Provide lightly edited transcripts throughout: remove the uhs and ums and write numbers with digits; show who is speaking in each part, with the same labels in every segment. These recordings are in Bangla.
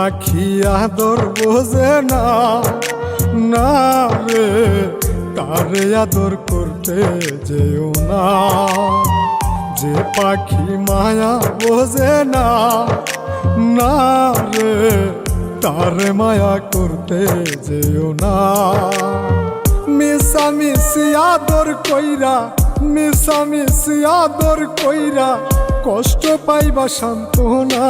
Speaker 1: পাখি আদর বোঝে না, না রে তারে আদর করতে যেও না। যে পাখি মায়া বোঝে না, না রে তারে মায়া করতে যেও না। মিশামিশি আদর কইরা, মিশামিশি আদর কইরা কষ্ট পাইবা সান্ত্বনা।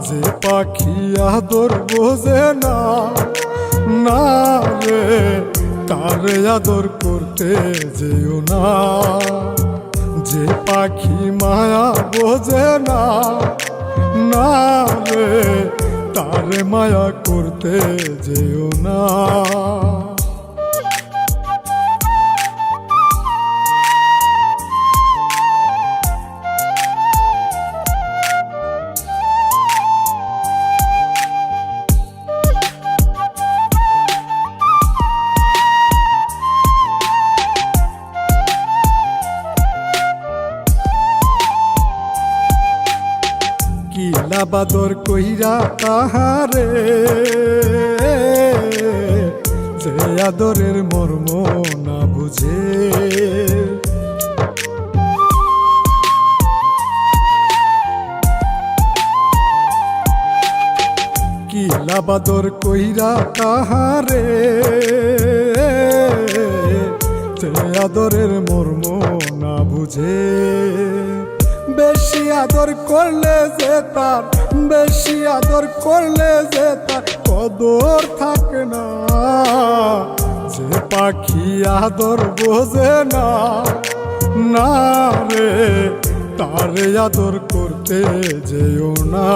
Speaker 1: যে পাখি আদর বোঝে না, না রে তারে আদর করতে যেও না। যে পাখি মায়া বোঝে না, না রে তারে মায়া করতে যেও না। কিলা বাদর কইরা তাহারে, যে আদরের মর্ম না বুঝে। কিলা বাদর কইরা তাহারে, যে আদরের মর্ম না বুঝে। বেশি আদর করলে যে তার, বেশি আদর করলে যে তার কদর থাকে না। যে পাখি আদর বোঝে না, না রে তারে আদর করতে যেও না।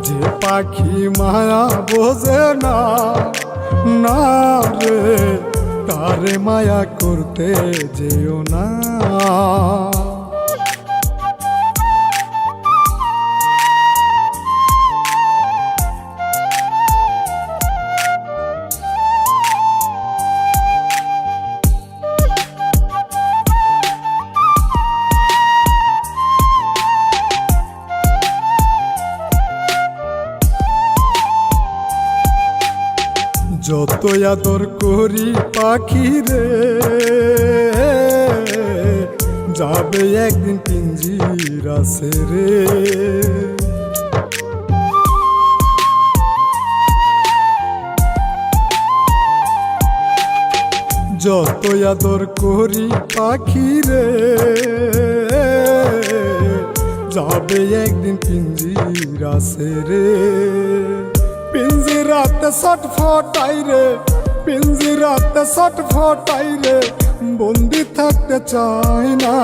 Speaker 1: যে পাখি মায়া বোঝে না, না রে তারে মায়া করতে যেও না। যত আদর করি পাখি রে, যাবে একদিন পিঞ্জিরা ছেড়ে। যত আদর করি পাখি রে, যাবে একদিন পিঞ্জিরা ছেড়ে। পিঞ্জিরাতে ছটফটাই রে, পিঞ্জিরাতে ছটফটাই রে, বন্দি থাকতে চাই না।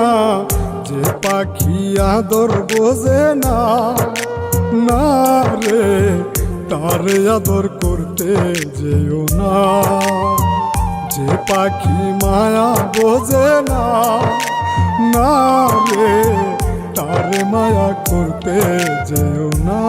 Speaker 1: যে পাখি আদর বোঝে না, না রে তারে আদর করতে যেও না। যে পাখি মায়া বোঝে না, না রে তারে মায়া করতে যেও না।